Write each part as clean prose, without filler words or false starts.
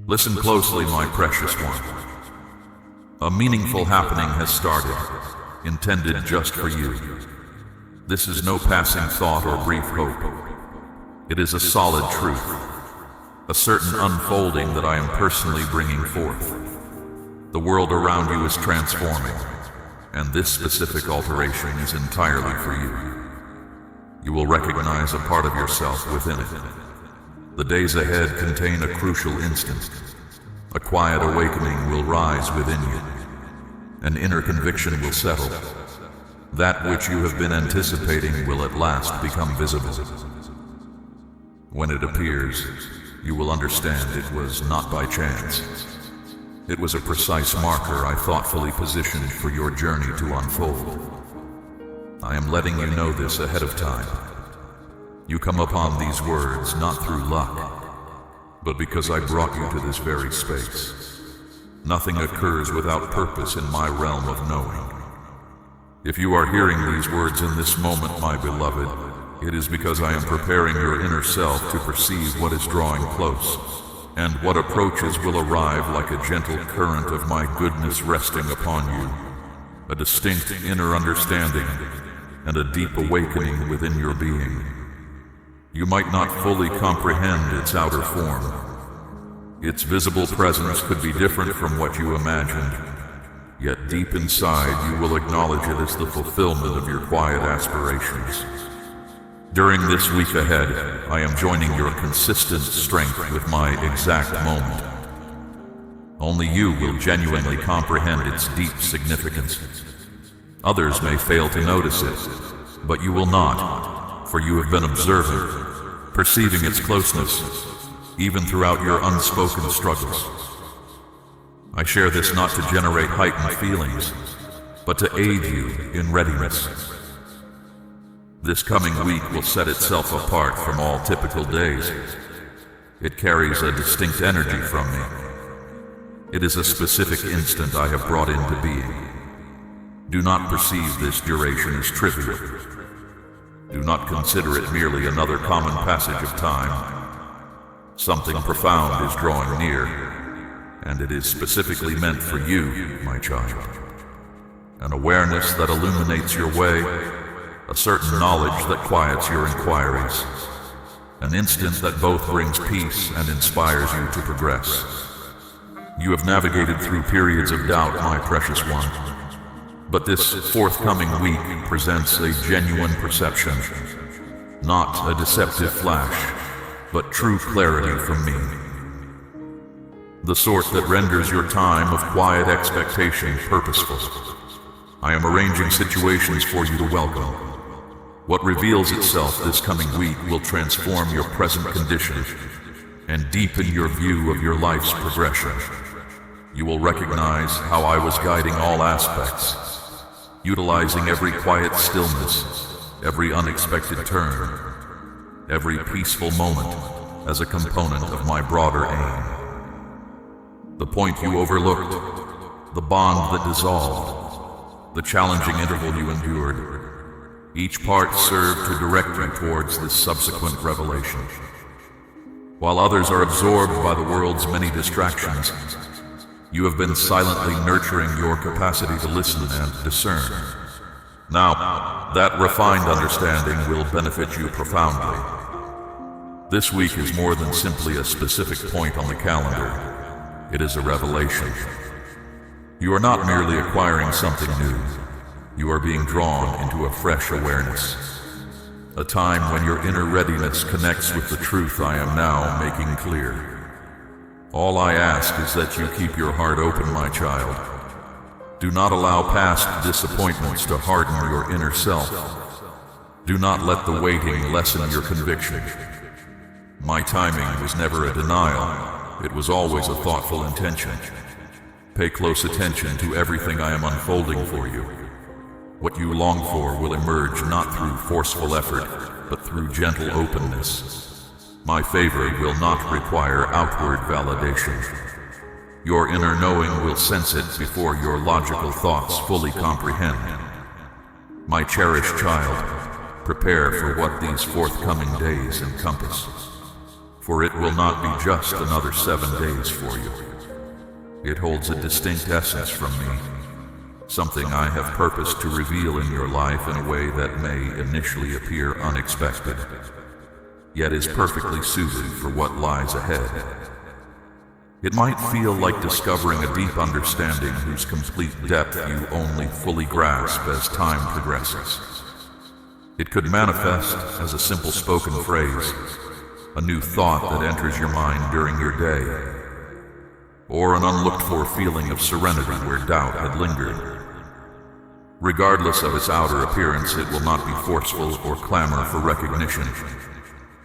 Listen closely, my precious one. A meaningful happening has started, intended just for you. This is no passing thought or brief hope. It is a solid truth, a certain unfolding that I am personally bringing forth. The world around you is transforming, and this specific alteration is entirely for you. You will recognize a part of yourself within it. The days ahead contain a crucial instant. A quiet awakening will rise within you. An inner conviction will settle. That which you have been anticipating will at last become visible. When it appears, you will understand it was not by chance. It was a precise marker I thoughtfully positioned for your journey to unfold. I am letting you know this ahead of time. You come upon these words not through luck, but because I brought you to this very space. Nothing occurs without purpose in my realm of knowing. If you are hearing these words in this moment, my beloved, it is because I am preparing your inner self to perceive what is drawing close, and what approaches will arrive like a gentle current of my goodness resting upon you, a distinct inner understanding, and a deep awakening within your being. You might not fully comprehend its outer form. Its visible presence could be different from what you imagined, yet deep inside you will acknowledge it as the fulfillment of your quiet aspirations. During this week ahead, I am joining your consistent strength with my exact moment. Only you will genuinely comprehend its deep significance. Others may fail to notice it, but you will not, for you have been observant, perceiving its closeness, even throughout your unspoken struggles. I share this not to generate heightened feelings, but to aid you in readiness. This coming week will set itself apart from all typical days. It carries a distinct energy from me. It is a specific instant I have brought into being. Do not perceive this duration as trivial. Do not consider it merely another common passage of time. Something profound is drawing near, and it is specifically meant for you, my child. An awareness that illuminates your way, a certain knowledge that quiets your inquiries, an instant that both brings peace and inspires you to progress. You have navigated through periods of doubt, my precious one, but this forthcoming week presents a genuine perception, not a deceptive flash, but true clarity from me. The sort that renders your time of quiet expectation purposeful. I am arranging situations for you to welcome. What reveals itself this coming week will transform your present condition and deepen your view of your life's progression. You will recognize how I was guiding all aspects, utilizing every quiet stillness, every unexpected turn, every peaceful moment as a component of my broader aim. The point you overlooked, the bond that dissolved, the challenging interval you endured, each part served to direct you towards this subsequent revelation. While others are absorbed by the world's many distractions, you have been silently nurturing your capacity to listen and discern. Now, that refined understanding will benefit you profoundly. This week is more than simply a specific point on the calendar. It is a revelation. You are not merely acquiring something new. You are being drawn into a fresh awareness. A time when your inner readiness connects with the truth I am now making clear. All I ask is that you keep your heart open, my child. Do not allow past disappointments to harden your inner self. Do not let the waiting lessen your conviction. My timing was never a denial. It was always a thoughtful intention. Pay close attention to everything I am unfolding for you. What you long for will emerge not through forceful effort, but through gentle openness. My favor will not require outward validation. Your inner knowing will sense it before your logical thoughts fully comprehend. My cherished child, prepare for what these forthcoming days encompass. for it will not be just another 7 days for you. It holds a distinct essence from me, something I have purposed to reveal in your life in a way that may initially appear unexpected, yet is perfectly suited for what lies ahead. It might feel like discovering a deep understanding whose complete depth you only fully grasp as time progresses. It could manifest as a simple spoken phrase, a new thought that enters your mind during your day, or an unlooked-for feeling of serenity where doubt had lingered. Regardless of its outer appearance, it will not be forceful or clamor for recognition.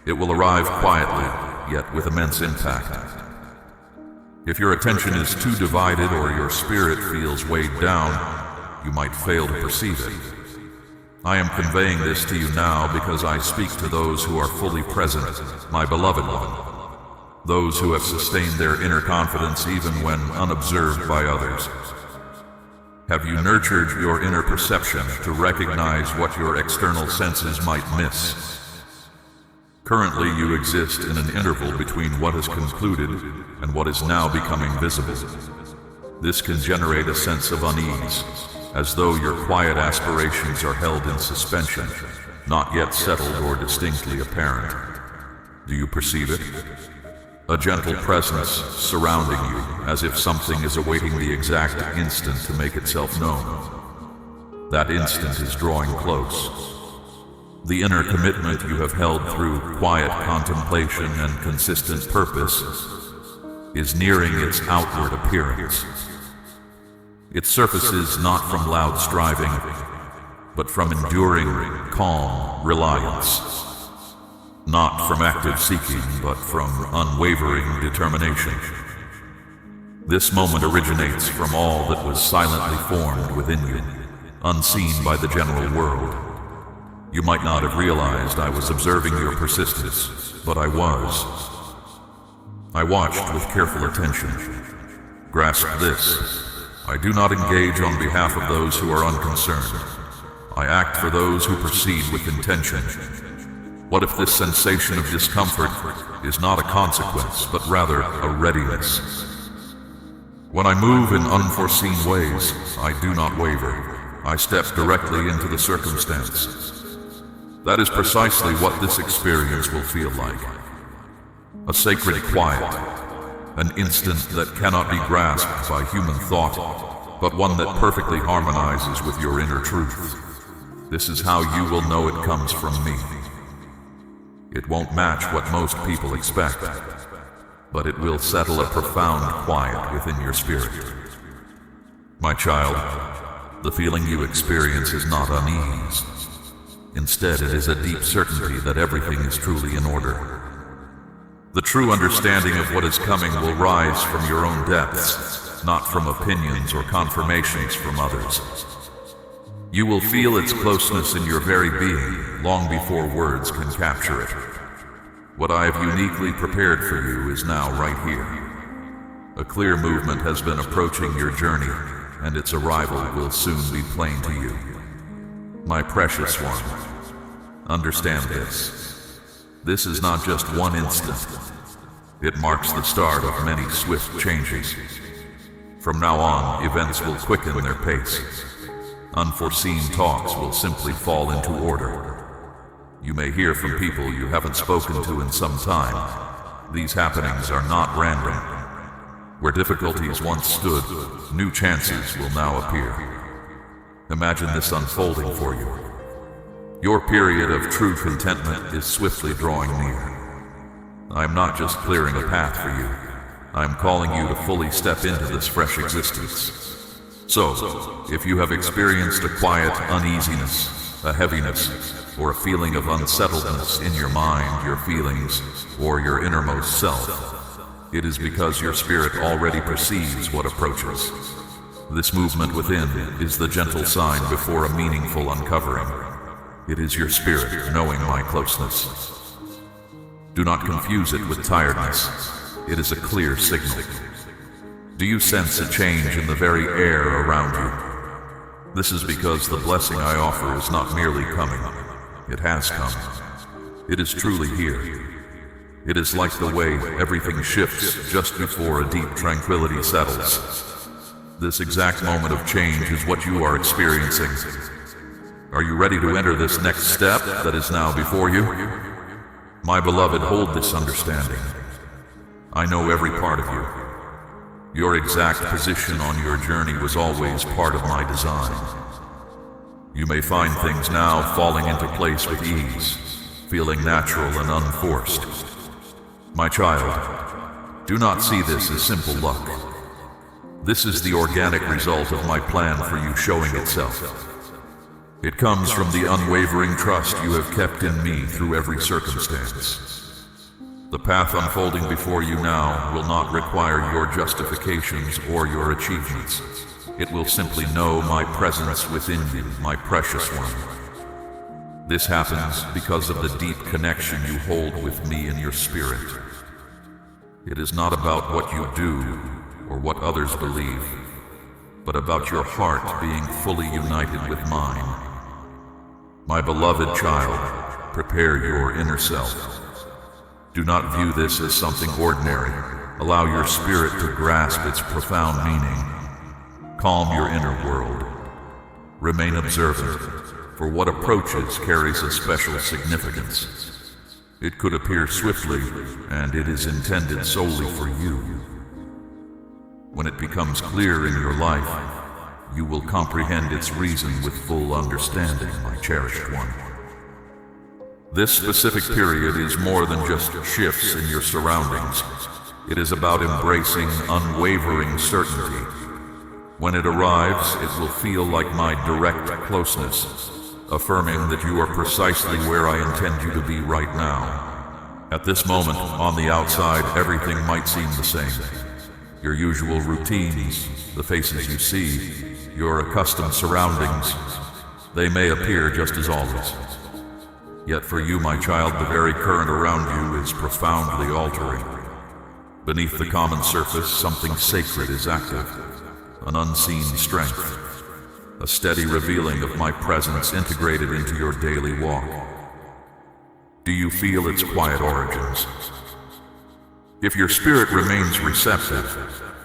It will arrive quietly, yet with immense impact. If your attention is too divided or your spirit feels weighed down, you might fail to perceive it. I am conveying this to you now because I speak to those who are fully present, my beloved one, those who have sustained their inner confidence even when unobserved by others. Have you nurtured your inner perception to recognize what your external senses might miss? Currently, you exist in an interval between what is concluded and what is now becoming visible. This can generate a sense of unease, as though your quiet aspirations are held in suspension, not yet settled or distinctly apparent. Do you perceive it? A gentle presence surrounding you, as if something is awaiting the exact instant to make itself known. That instant is drawing close. The inner commitment you have held through quiet contemplation and consistent purpose is nearing its outward appearance. It surfaces not from loud striving, but from enduring, calm reliance. Not from active seeking, but from unwavering determination. This moment originates from all that was silently formed within you, unseen by the general world. You might not have realized I was observing your persistence, but I was. I watched with careful attention. Grasp this. I do not engage on behalf of those who are unconcerned. I act for those who proceed with intention. What if this sensation of discomfort is not a consequence, but rather a readiness? When I move in unforeseen ways, I do not waver. I step directly into the circumstance. That is precisely what this experience will feel like. A sacred quiet, an instant that cannot be grasped by human thought, but one that perfectly harmonizes with your inner truth. This is how you will know it comes from me. It won't match what most people expect, but it will settle a profound quiet within your spirit. My child, the feeling you experience is not unease. Instead, it is a deep certainty that everything is truly in order. The true understanding of what is coming will rise from your own depths, not from opinions or confirmations from others. You will feel its closeness in your very being long before words can capture it. What I have uniquely prepared for you is now right here. A clear movement has been approaching your journey, and its arrival will soon be plain to you. My precious one, understand this. This is not just one instant. It marks the start of many swift changes. From now on, events will quicken their pace. Unforeseen talks will simply fall into order. You may hear from people you haven't spoken to in some time. These happenings are not random. Where difficulties once stood, new chances will now appear. Imagine this unfolding for you. Your period of true contentment is swiftly drawing near. I am not just clearing a path for you. I am calling you to fully step into this fresh existence. So, if you have experienced a quiet uneasiness, a heaviness, or a feeling of unsettledness in your mind, your feelings, or your innermost self, it is because your spirit already perceives what approaches. This movement within is the gentle sign before a meaningful uncovering. It is your spirit knowing my closeness. Do not confuse it with tiredness. It is a clear signal. Do you sense a change in the very air around you? This is because the blessing I offer is not merely coming. It has come. It is truly here. It is like the way everything shifts just before a deep tranquility settles. This exact moment of change is what you are experiencing. Are you ready to enter this next step that is now before you? My beloved, hold this understanding. I know every part of you. Your exact position on your journey was always part of my design. You may find things now falling into place with ease, feeling natural and unforced. My child, do not see this as simple luck. This is the organic result of my plan for you showing itself. It comes from the unwavering trust you have kept in me through every circumstance. The path unfolding before you now will not require your justifications or your achievements. It will simply know my presence within you, my precious one. This happens because of the deep connection you hold with me in your spirit. It is not about what you do or what others believe, but about your heart being fully united with mine. My beloved child, prepare your inner self. Do not view this as something ordinary. Allow your spirit to grasp its profound meaning. Calm your inner world. Remain observant, for what approaches carries a special significance. It could appear swiftly, and it is intended solely for you. When it becomes clear in your life, you will comprehend its reason with full understanding, my cherished one. This specific period is more than just shifts in your surroundings. It is about embracing unwavering certainty. When it arrives, it will feel like my direct closeness, affirming that you are precisely where I intend you to be right now. At this moment, on the outside, everything might seem the same. Your usual routines, the faces you see, your accustomed surroundings, they may appear just as always. Yet for you, my child, the very current around you is profoundly altering. Beneath the common surface, something sacred is active, an unseen strength, a steady revealing of my presence integrated into your daily walk. Do you feel its quiet origins? If your spirit remains receptive,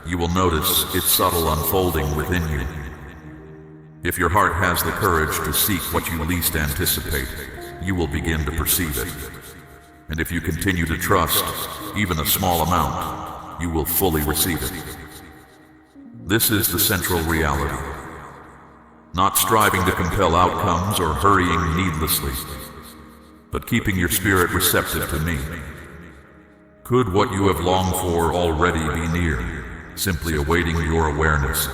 you will notice its subtle unfolding within you. If your heart has the courage to seek what you least anticipate, you will begin to perceive it. And if you continue to trust, even a small amount, you will fully receive it. This is the central reality. Not striving to compel outcomes or hurrying needlessly, but keeping your spirit receptive to me. Could what you have longed for already be near, simply awaiting your awareness?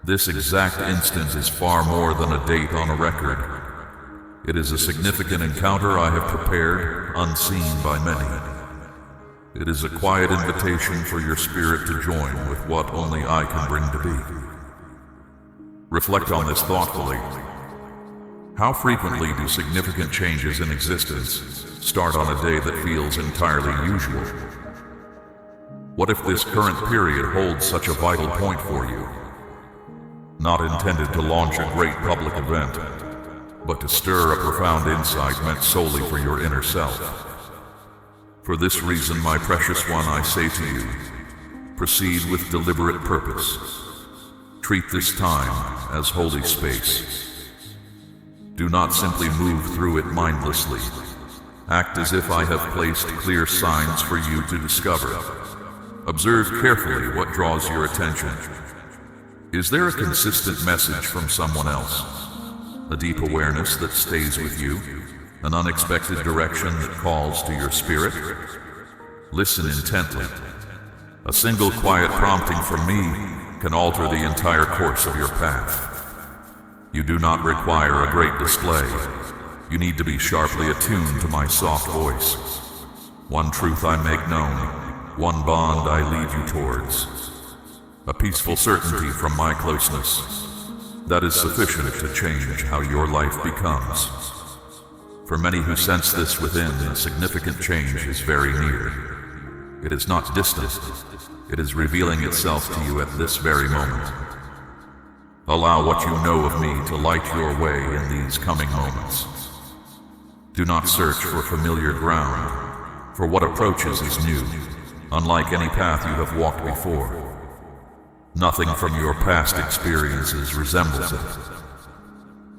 This exact instant is far more than a date on a record. It is a significant encounter I have prepared, unseen by many. It is a quiet invitation for your spirit to join with what only I can bring to be. Reflect on this thoughtfully. How frequently do significant changes in existence start on a day that feels entirely usual? What if this current period holds such a vital point for you? Not intended to launch a great public event, but to stir a profound insight meant solely for your inner self. For this reason, my precious one, I say to you, proceed with deliberate purpose. Treat this time as holy space. Do not simply move through it mindlessly. Act as if I have placed clear signs for you to discover. Observe carefully what draws your attention. Is there a consistent message from someone else? A deep awareness that stays with you? An unexpected direction that calls to your spirit? Listen intently. A single quiet prompting from me can alter the entire course of your path. You do not require a great display. You need to be sharply attuned to my soft voice. One truth I make known, one bond I lead you towards. A peaceful certainty from my closeness. That is sufficient to change how your life becomes. For many who sense this within, a significant change is very near. It is not distant. It is revealing itself to you at this very moment. Allow what you know of me to light your way in these coming moments. Do not search for familiar ground. For what approaches is new, unlike any path you have walked before. Nothing from your past experiences resembles it.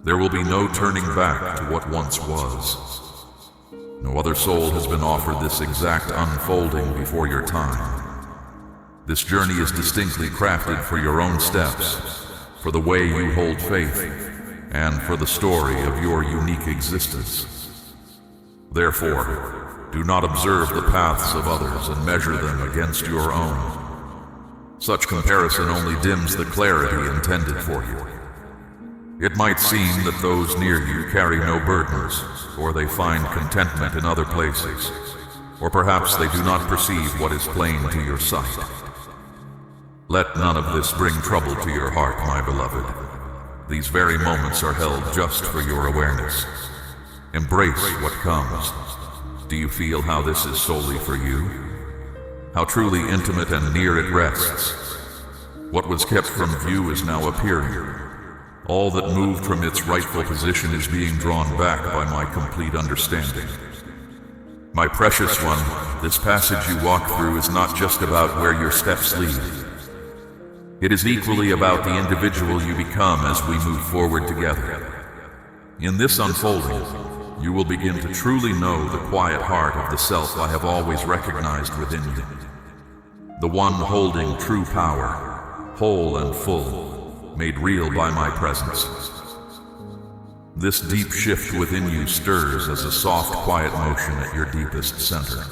There will be no turning back to what once was. No other soul has been offered this exact unfolding before your time. This journey is distinctly crafted for your own steps, for the way you hold faith, and for the story of your unique existence. Therefore, do not observe the paths of others and measure them against your own. Such comparison only dims the clarity intended for you. It might seem that those near you carry no burdens, or they find contentment in other places, or perhaps they do not perceive what is plain to your sight. Let none of this bring trouble to your heart, my beloved. These very moments are held just for your awareness. Embrace what comes. Do you feel how this is solely for you? How truly intimate and near it rests? What was kept from view is now appearing. All that moved from its rightful position is being drawn back by my complete understanding. My precious one, this passage you walk through is not just about where your steps lead. It is equally about the individual you become as we move forward together. In this unfolding, you will begin to truly know the quiet heart of the self I have always recognized within you. The one holding true power, whole and full, made real by my presence. This deep shift within you stirs as a soft, quiet motion at your deepest center.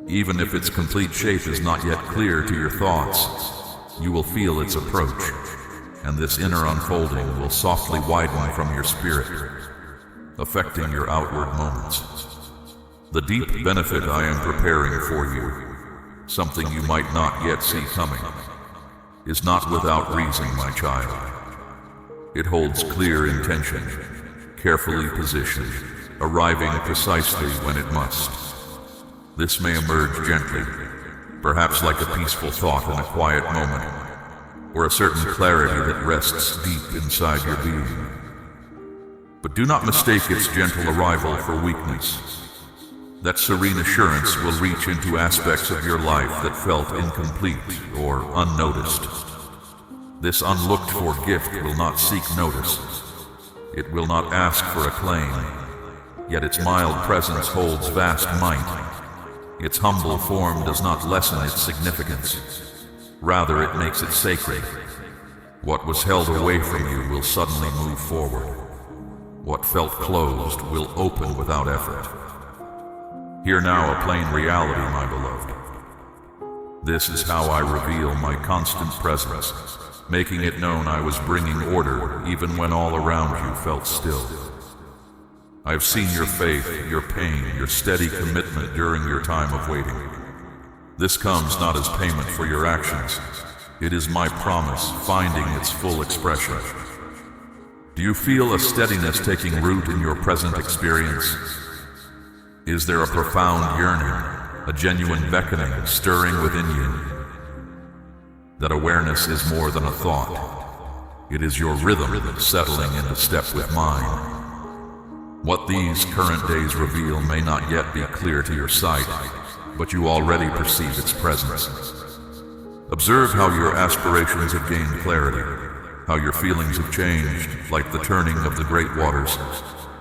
Even if its complete shape is not yet clear to your thoughts, you will feel its approach, and this inner unfolding will softly widen from your spirit, affecting your outward moments. The deep benefit I am preparing for you, something you might not yet see coming, is not without reason, my child. It holds clear intention, carefully positioned, arriving precisely when it must. This may emerge gently, perhaps like a peaceful thought in a quiet moment, or a certain clarity that rests deep inside your being. But do not mistake its gentle arrival for weakness. That serene assurance will reach into aspects of your life that felt incomplete or unnoticed. This unlooked-for gift will not seek notice. It will not ask for acclaim, yet its mild presence holds vast might. Its humble form does not lessen its significance. Rather, it makes it sacred. What was held away from you will suddenly move forward. What felt closed will open without effort. Hear now a plain reality, my beloved. This is how I reveal my constant presence, making it known I was bringing order even when all around you felt still. I've seen your faith, your pain, your steady commitment during your time of waiting. This comes not as payment for your actions. It is my promise finding its full expression. Do you feel a steadiness taking root in your present experience? Is there a profound yearning, a genuine beckoning stirring within you? That awareness is more than a thought. It is your rhythm settling into step with mine. What these current days reveal may not yet be clear to your sight, but you already perceive its presence. Observe how your aspirations have gained clarity, how your feelings have changed, like the turning of the great waters,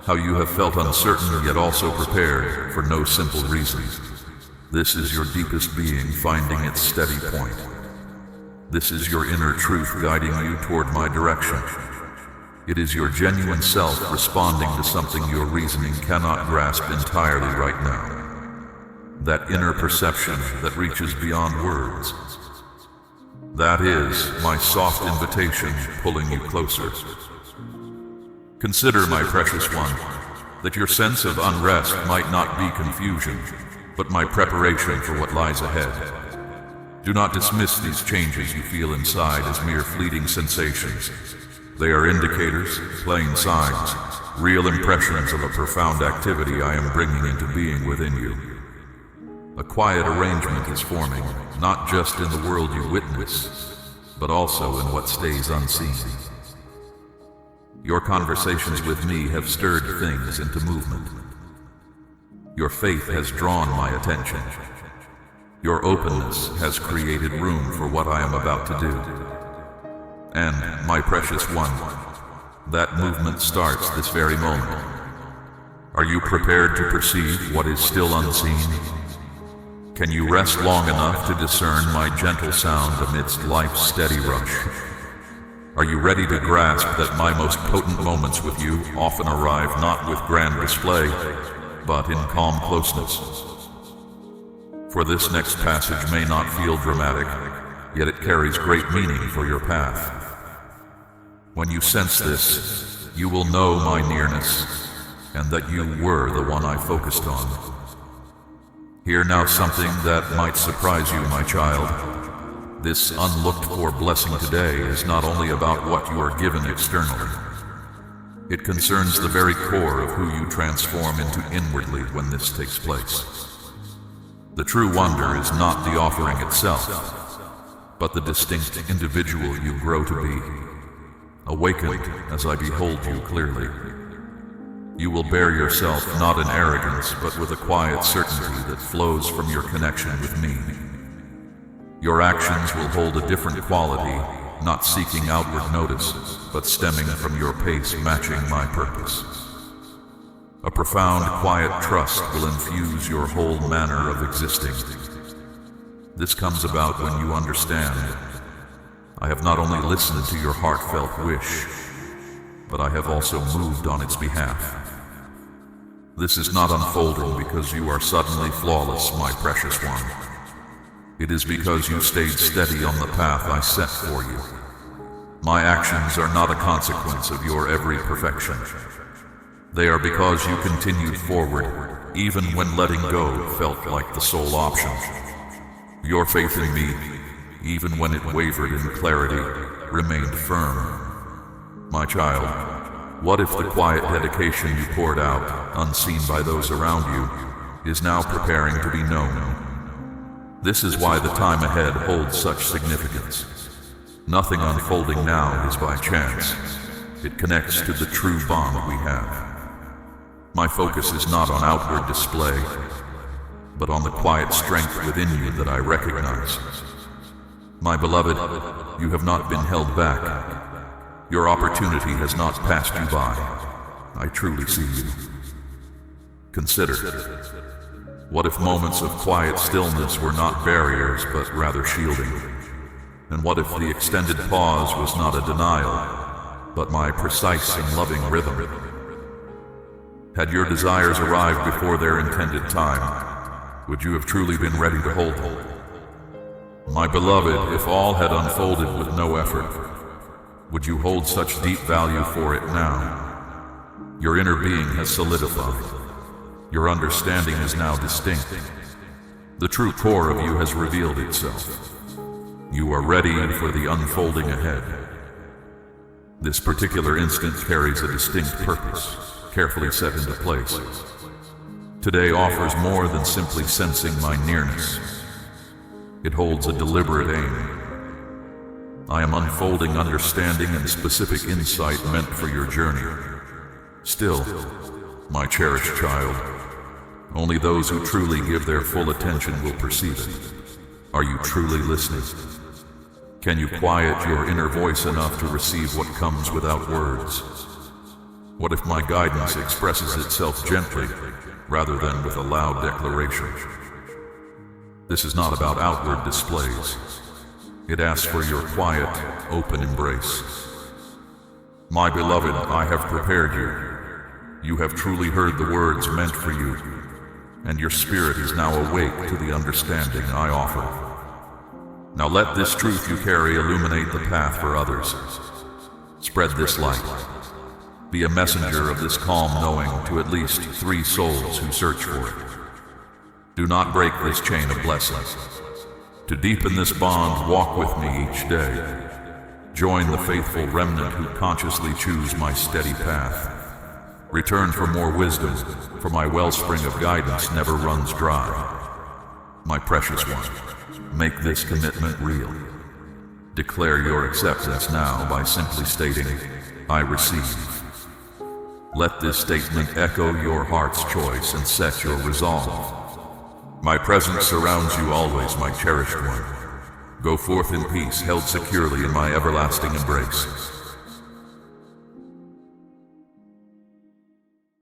how you have felt uncertain yet also prepared for no simple reason. This is your deepest being finding its steady point. This is your inner truth guiding you toward my direction. It is your genuine self responding to something your reasoning cannot grasp entirely right now. That inner perception that reaches beyond words. That is my soft invitation pulling you closer. Consider, my precious one, that your sense of unrest might not be confusion, but my preparation for what lies ahead. Do not dismiss these changes you feel inside as mere fleeting sensations. They are indicators, plain signs, real impressions of a profound activity I am bringing into being within you. A quiet arrangement is forming, not just in the world you witness, but also in what stays unseen. Your conversations with me have stirred things into movement. Your faith has drawn my attention. Your openness has created room for what I am about to do. And, my precious one, that movement starts this very moment. Are you prepared to perceive what is still unseen? Can you rest long enough to discern my gentle sound amidst life's steady rush? Are you ready to grasp that my most potent moments with you often arrive not with grand display, but in calm closeness? For this next passage may not feel dramatic, yet it carries great meaning for your path. When you sense this, you will know my nearness, and that you were the one I focused on. Hear now something that might surprise you, my child. This unlooked-for blessing today is not only about what you are given externally. It concerns the very core of who you transform into inwardly when this takes place. The true wonder is not the offering itself, but the distinct individual you grow to be. Awakened as I behold you clearly, you will bear yourself not in arrogance, but with a quiet certainty that flows from your connection with me. Your actions will hold a different quality, not seeking outward notice, but stemming from your pace matching my purpose. A profound, quiet trust will infuse your whole manner of existing. This comes about when you understand I have not only listened to your heartfelt wish, but I have also moved on its behalf. This is not unfolding because you are suddenly flawless, my precious one. It is because you stayed steady on the path I set for you. My actions are not a consequence of your every perfection. They are because you continued forward, even when letting go felt like the sole option. Your faith in me, even when it wavered in clarity, remained firm. My child, what if the quiet dedication you poured out, unseen by those around you, is now preparing to be known? This is why the time ahead holds such significance. Nothing unfolding now is by chance. It connects to the true bond we have. My focus is not on outward display, but on the quiet strength within you that I recognize. My beloved, you have not been held back. Your opportunity has not passed you by. I truly see you. Consider, what if moments of quiet stillness were not barriers, but rather shielding? And what if the extended pause was not a denial, but my precise and loving rhythm? Had your desires arrived before their intended time, would you have truly been ready to hold them? My beloved, if all had unfolded with no effort, would you hold such deep value for it now? Your inner being has solidified. Your understanding is now distinct. The true core of you has revealed itself. You are ready for the unfolding ahead. This particular instant carries a distinct purpose, carefully set into place. Today offers more than simply sensing my nearness. It holds a deliberate aim. I am unfolding understanding and specific insight meant for your journey. Still, my cherished child, only those who truly give their full attention will perceive it. Are you truly listening? Can you quiet your inner voice enough to receive what comes without words? What if my guidance expresses itself gently, rather than with a loud declaration? This is not about outward displays. It asks for your quiet, open embrace. My beloved, I have prepared you. You have truly heard the words meant for you, and your spirit is now awake to the understanding I offer. Now let this truth you carry illuminate the path for others. Spread this light. Be a messenger of this calm knowing to at least 3 souls who search for it. Do not break this chain of blessings. To deepen this bond, walk with me each day. Join the faithful remnant who consciously choose my steady path. Return for more wisdom, for my wellspring of guidance never runs dry. My precious one, make this commitment real. Declare your acceptance now by simply stating, I receive. Let this statement echo your heart's choice and set your resolve. My presence surrounds you always, my cherished one. Go forth in peace, held securely in my everlasting embrace.